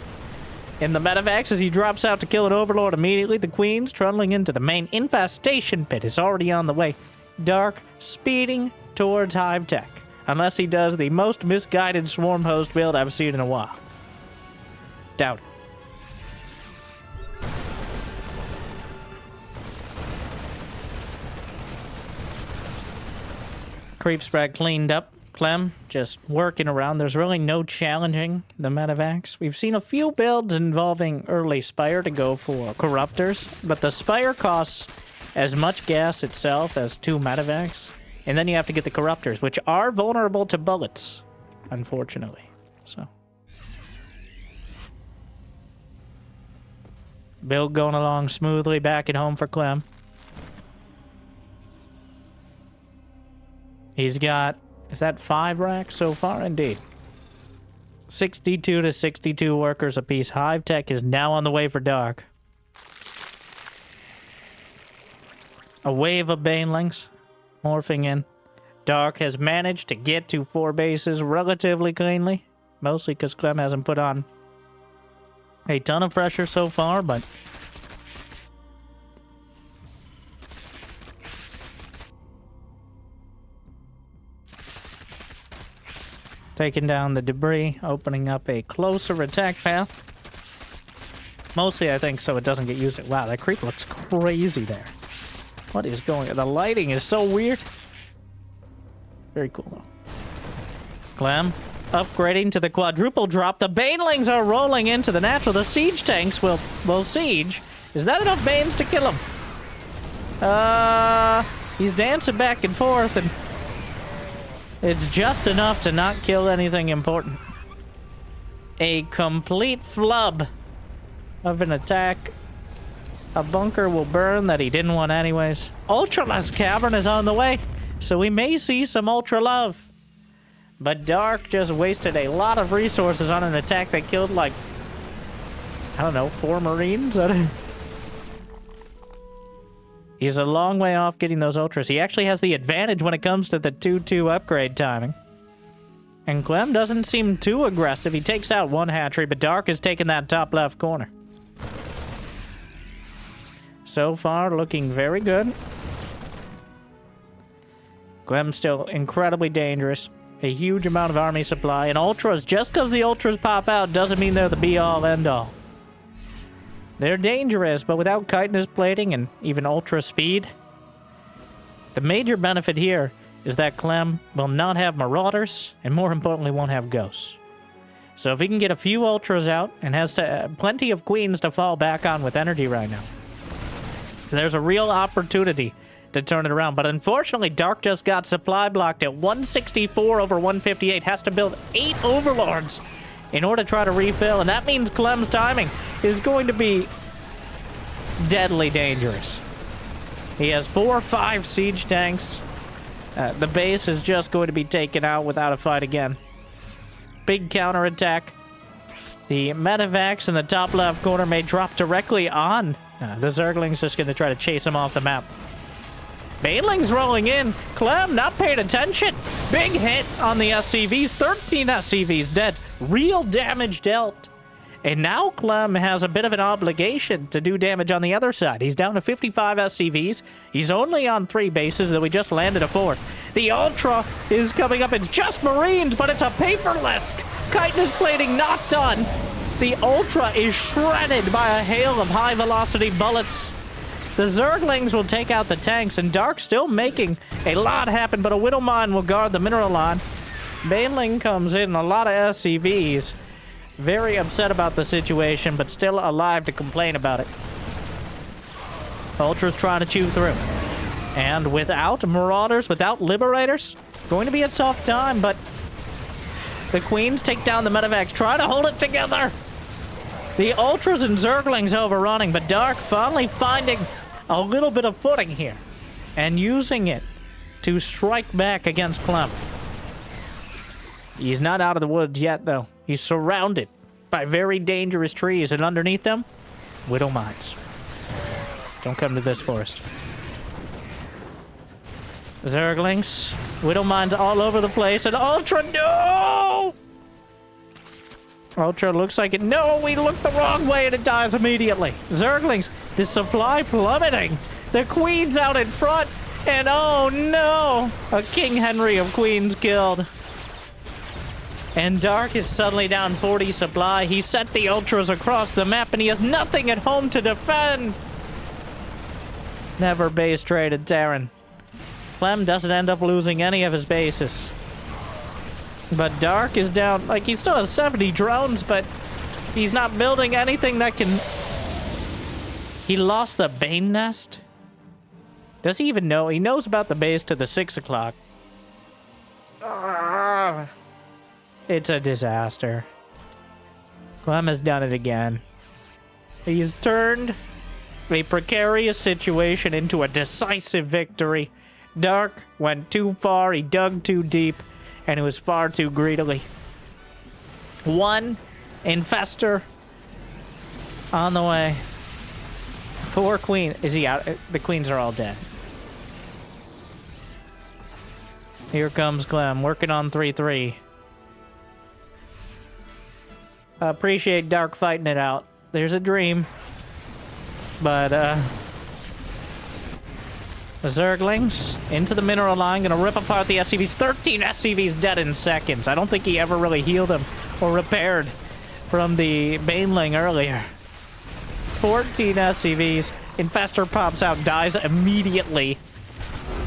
S1: in the medevacs as he drops out to kill an overlord immediately. The Queen's trundling into the main infestation pit is already on the way. Dark speeding towards Hive Tech. Unless he does the most misguided swarm host build I've seen in a while. Doubt it. Creep spread cleaned up. Clem just working around. There's really no challenging the medevacs. We've seen a few builds involving early Spire to go for Corruptors, but the Spire costs as much gas itself as 2 medevacs, and then you have to get the Corruptors, which are vulnerable to bullets, unfortunately. So, build going along smoothly back at home for Clem. He's got, is that 5 racks so far? Indeed. 62 to 62 workers apiece. Hive Tech is now on the way for Dark. A wave of Banelings morphing in. Dark has managed to get to 4 bases relatively cleanly. Mostly because Clem hasn't put on a ton of pressure so far, but... taking down the debris, opening up a closer attack path. Mostly, I think, so it doesn't get used. Wow, that creep looks crazy there. What is going on? The lighting is so weird. Very cool, though. Clem upgrading to the quadruple drop. The Banelings are rolling into the natural. The siege tanks will siege. Is that enough Banes to kill him? He's dancing back and forth, and it's just enough to not kill anything important. A complete flub of an attack. A bunker will burn that he didn't want anyways. Ultraless Cavern is on the way, so we may see some Ultra Love. But Dark just wasted a lot of resources on an attack that killed, like, I don't know, 4 Marines? He's a long way off getting those Ultras. He actually has the advantage when it comes to the 2-2 upgrade timing. And Clem doesn't seem too aggressive. He takes out 1 hatchery, but Dark is taking that top left corner. So far, looking very good. Clem's still incredibly dangerous. A huge amount of army supply. And ultras, just because the ultras pop out doesn't mean they're the be-all, end-all. They're dangerous, but without chitinous plating and even ultra speed, the major benefit here is that Clem will not have marauders, and more importantly, won't have ghosts. So if he can get a few ultras out, and has plenty of queens to fall back on with energy right now, there's a real opportunity to turn it around. But unfortunately, Dark just got supply blocked at 164 over 158. Has to build 8 overlords in order to try to refill, and that means Clem's timing is going to be deadly dangerous. He has 4 or 5 siege tanks. The base is just going to be taken out without a fight again. Big counterattack. The medevacs in the top left corner may drop directly on. The Zergling's just going to try to chase him off the map. Baneling's rolling in. Clem not paying attention. Big hit on the SCVs. 13 SCVs dead. Real damage dealt. And now Clem has a bit of an obligation to do damage on the other side. He's down to 55 SCVs. He's only on 3 bases, though we just landed a 4th. The Ultra is coming up. It's just Marines, but it's a paperless. Chitinous plating not done. The Ultra is shredded by a hail of high-velocity bullets. The Zerglings will take out the tanks, and Dark still making a lot happen, but a Widowmine will guard the mineral line. Baneling comes in, a lot of SCVs. Very upset about the situation, but still alive to complain about it. Ultra's trying to chew through. And without Marauders, without Liberators, going to be a tough time, but the Queens take down the medevacs, try to hold it together. The Ultras and Zerglings overrunning, but Dark finally finding a little bit of footing here and using it to strike back against Clem. He's not out of the woods yet, though. He's surrounded by very dangerous trees, and underneath them, Widow Mines. Don't come to this forest. Zerglings, Widow Mines all over the place, and Ultra, no! Ultra looks like it. No, we looked the wrong way and it dies immediately. Zerglings, the supply plummeting. The Queen's out in front, and oh no! A King Henry of Queens killed. And Dark is suddenly down 40 supply. He sent the Ultras across the map, and he has nothing at home to defend. Never base traded Terran. Clem doesn't end up losing any of his bases. But Dark is down, like, he still has 70 drones, but he's not building anything that can... He lost the Bane Nest? Does he even know? He knows about the base to the 6 o'clock. It's a disaster. Clem has done it again. He's turned a precarious situation into a decisive victory. Dark went too far, he dug too deep, and it was far too greedily. 1 Infestor on the way. 4 Queen. Is he out? The Queens are all dead. Here comes Clem, working on 3-3. Appreciate Dark fighting it out. There's a dream. But, the Zerglings into the mineral line, gonna rip apart the SCVs. 13 SCVs dead in seconds. I don't think he ever really healed them or repaired from the Baneling earlier. 14 SCVs. Infestor pops out, dies immediately.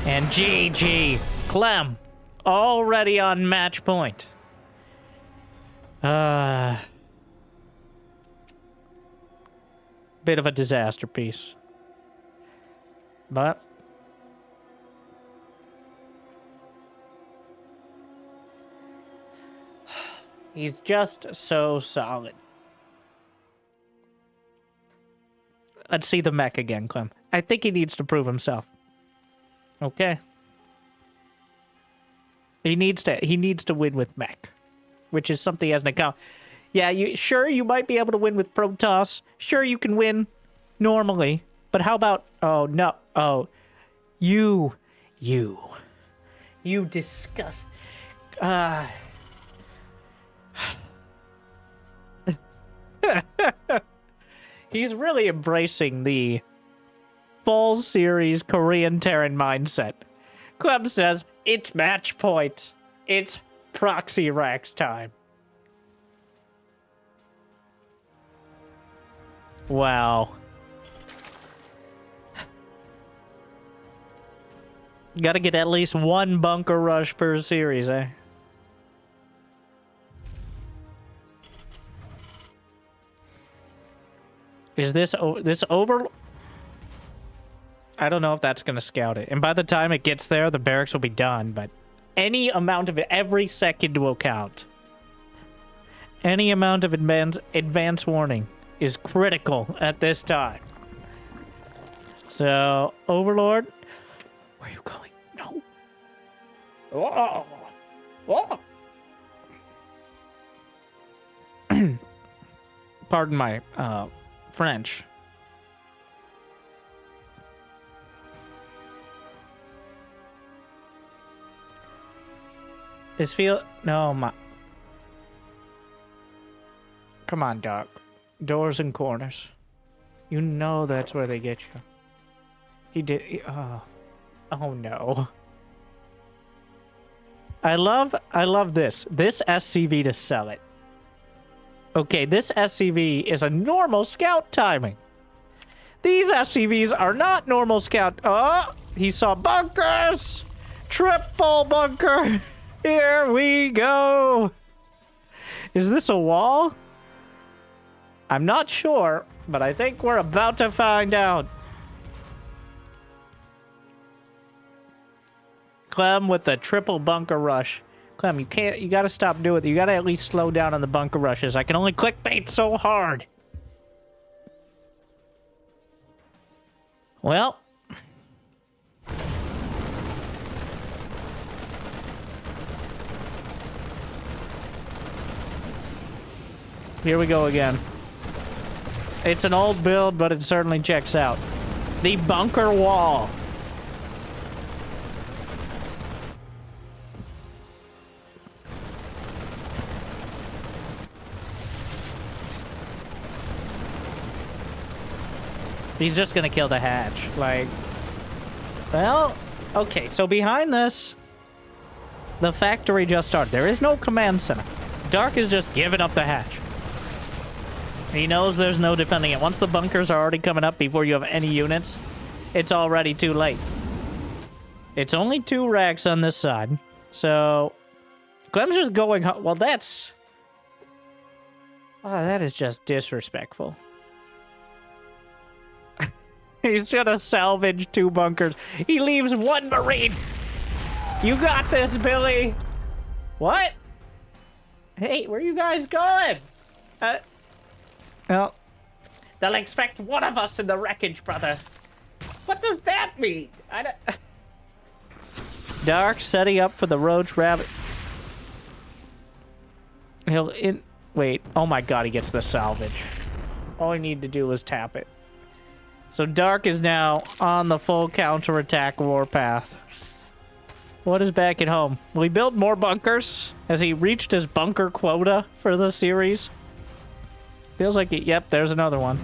S1: And GG. Clem, already on match point. Bit of a disaster piece. But he's just so solid. Let's see the mech again, Clem. I think he needs to prove himself. Okay. He needs to win with mech, which is something he has an account. Yeah, you might be able to win with Protoss. Sure, you can win normally. But how about... Oh, no. Oh. You disgust... He's really embracing the full series Korean Terran mindset. Clem says, it's match point. It's proxy racks time. Wow. Gotta get at least one bunker rush per series, eh? Is this over? I don't know if that's gonna scout it. And by the time it gets there, the barracks will be done, but any amount of it, every second will count. Any amount of advance warning is critical at this time. So, Overlord, where are you going? No. Oh. Oh. Pardon my French. No, my... Come on, Doc. Doors and corners. You know that's where they get you. He did... Oh no. I love this. This SCV to sell it. Okay, this SCV is a normal scout timing. These SCVs are not normal scout. Oh, he saw bunkers! Triple bunker! Here we go! Is this a wall? I'm not sure, but I think we're about to find out. Clem with the triple bunker rush. Clem, you gotta stop doing it. You gotta at least slow down on the bunker rushes. I can only clickbait so hard. Well. Here we go again. It's an old build, but it certainly checks out. The bunker wall. He's just gonna kill the hatch. Like, well, okay, so behind this, the factory just started. There is no command center. Dark is just giving up the hatch. He knows there's no defending it. Once the bunkers are already coming up before you have any units, it's already too late. It's only 2 racks on this side. So, Clem's just going... Well, that's... Oh, that is just disrespectful. He's gonna salvage 2 bunkers. He leaves 1 Marine. You got this, Billy. What? Hey, where you guys going? Well, they'll expect one of us in the wreckage, brother. What does that mean? I don't... Dark setting up for the Roach rabbit. Wait. Oh my god, he gets the salvage. All I need to do is tap it. So Dark is now on the full counterattack warpath. What is back at home? Will he build more bunkers? Has he reached his bunker quota for the series? Feels like it. Yep, there's another one.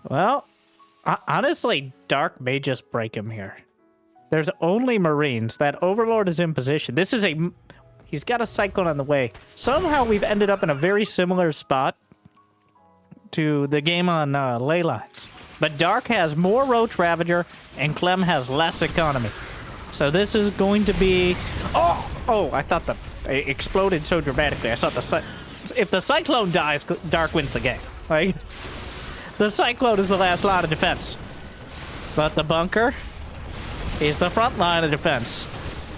S1: Well, honestly, Dark may just break him here. There's only Marines. That Overlord is in position. This is a... He's got a Cyclone on the way. Somehow we've ended up in a very similar spot to the game on Leyline. But Dark has more Roach Ravager, and Clem has less economy. So this is going to be... Oh, I thought it exploded so dramatically. I thought if the Cyclone dies, Dark wins the game. Like, the Cyclone is the last line of defense. But the bunker is the front line of defense.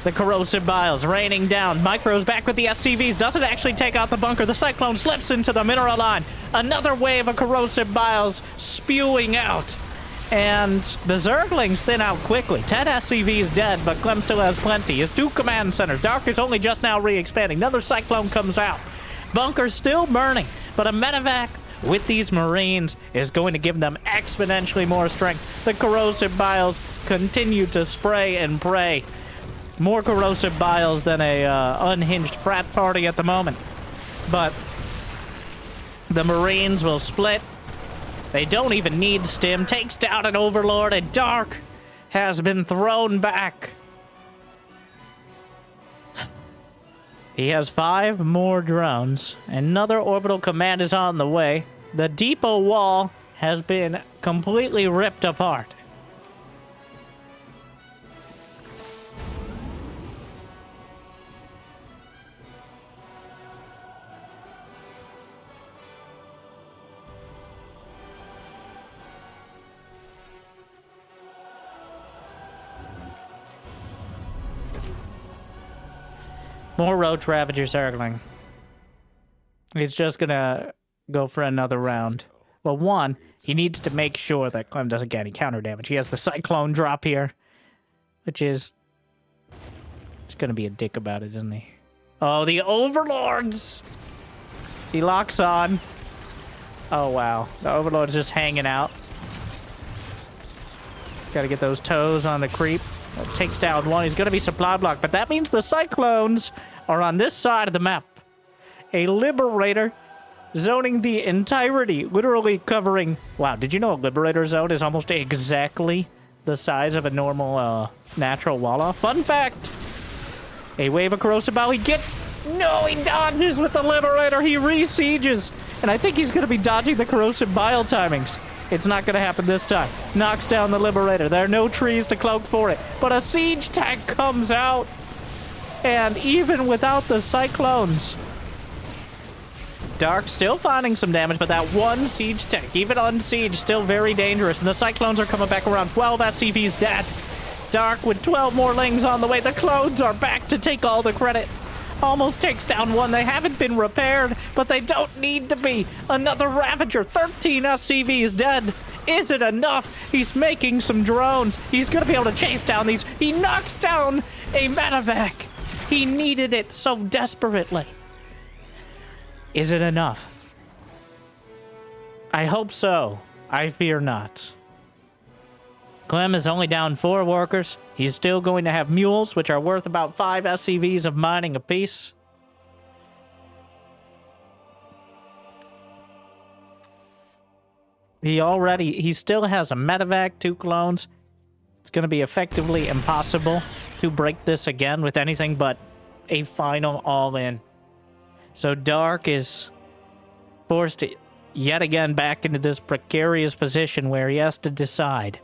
S1: The corrosive biles raining down. Micro's back with the SCVs. Doesn't actually take out the bunker. The Cyclone slips into the mineral line. Another wave of corrosive biles spewing out. And the Zerglings thin out quickly. 10 SCVs dead, but Clem still has plenty. His 2 command centers. Dark is only just now re-expanding. Another Cyclone comes out. Bunker's still burning, but a medevac with these Marines is going to give them exponentially more strength. The corrosive biles continue to spray and pray. More corrosive biles than a unhinged frat party at the moment. But the Marines will split. They don't even need stim. Takes down an Overlord, and Dark has been thrown back. He has 5 more drones. Another orbital command is on the way. The depot wall has been completely ripped apart. More Roach Ravager circling. He's just gonna go for another round. Well, one, he needs to make sure that Clem doesn't get any counter damage. He has the Cyclone drop here, which is... He's gonna be a dick about it, isn't he? Oh, the Overlords! He locks on. Oh, wow. The Overlord's just hanging out. Gotta get those toes on the creep. That takes down one. He's gonna be supply blocked, but that means the Cyclones are on this side of the map. A Liberator zoning the entirety, literally covering... Wow, did you know a Liberator zone is almost exactly the size of a normal natural wall-off? Fun fact! A wave of corrosive bile. He gets... No, he dodges with the Liberator. He re-sieges. And I think he's going to be dodging the corrosive bile timings. It's not going to happen this time. Knocks down the Liberator. There are no trees to cloak for it. But a siege tank comes out. And even without the Cyclones, Dark still finding some damage, but that one siege tank, even on siege, still very dangerous. And the Cyclones are coming back around. 12 SCVs dead. Dark with 12 more lings on the way. The clones are back to take all the credit. Almost takes down one. They haven't been repaired, but they don't need to be. Another Ravager. 13 SCVs dead. Is it enough? He's making some drones. He's going to be able to chase down these. He knocks down a medevac. He needed it so desperately. Is it enough? I hope so. I fear not. Clem is only down 4 workers. He's still going to have mules, which are worth about 5 SCVs of mining apiece. He still has a medevac, 2 clones. It's going to be effectively impossible to break this again with anything but a final all-in. So Dark is forced yet again back into this precarious position where he has to decide.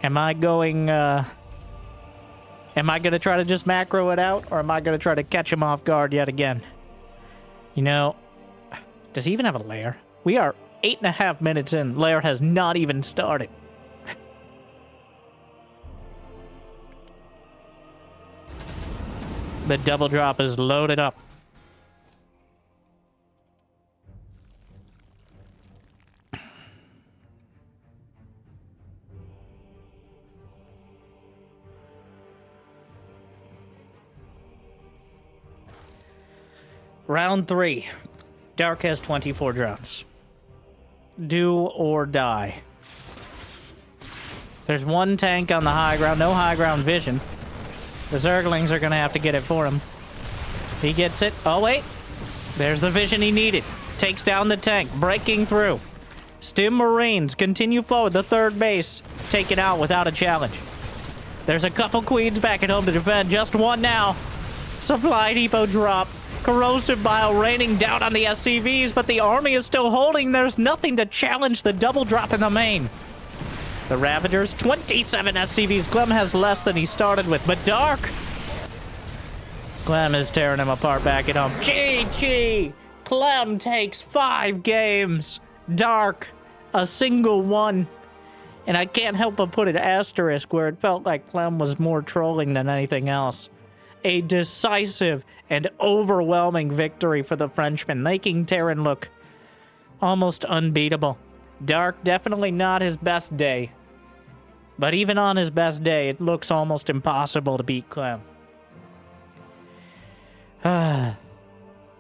S1: Am I going to try to just macro it out, or am I going to try to catch him off guard yet again? You know, does he even have a lair? We are 8.5 minutes in. Lair has not even started. The double drop is loaded up. Round 3. Dark has 24 drones. Do or die. There's 1 tank on the high ground. No high ground vision. The Zerglings are going to have to get it for him. He gets it. Oh, wait. There's the vision he needed. Takes down the tank. Breaking through. Stim Marines continue forward. The 3rd base taken out without a challenge. There's a couple queens back at home to defend. Just 1 now. Supply depot drop. Corrosive bile raining down on the SCVs, but the army is still holding. There's nothing to challenge the double drop in the main. The Ravagers, 27 SCVs. Clem has less than he started with, but Dark. Clem is tearing him apart back at home. GG! Clem takes 5 games. Dark, a single 1. And I can't help but put an asterisk where it felt like Clem was more trolling than anything else. A decisive and overwhelming victory for the Frenchman, making Terran look almost unbeatable. Dark, definitely not his best day. But even on his best day, it looks almost impossible to beat Clem.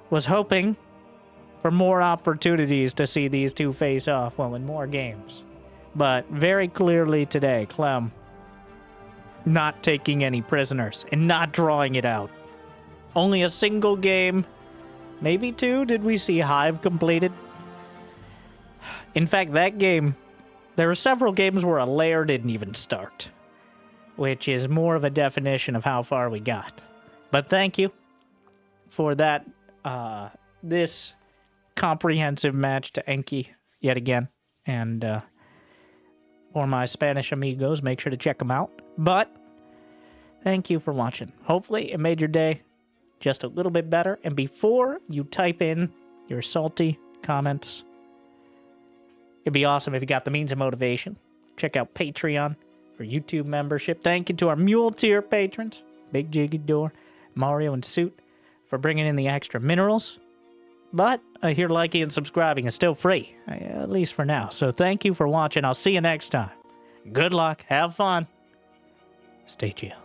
S1: Was hoping for more opportunities to see these two face off, well, in more games. But very clearly today, Clem not taking any prisoners and not drawing it out. Only a single game, maybe two, did we see Hive completed. In fact, that game, there were several games where a lair didn't even start, which is more of a definition of how far we got. But thank you for that, this comprehensive match to Enki yet again. And for my Spanish amigos, make sure to check them out. But thank you for watching. Hopefully it made your day just a little bit better. And before you type in your salty comments, it'd be awesome if you got the means of motivation. Check out Patreon for YouTube membership. Thank you to our Mule Tier patrons, Big Jiggy Door, Mario, and Suit, for bringing in the extra minerals. But I hear liking and subscribing is still free, at least for now. So thank you for watching. I'll see you next time. Good luck. Have fun. Stay chill.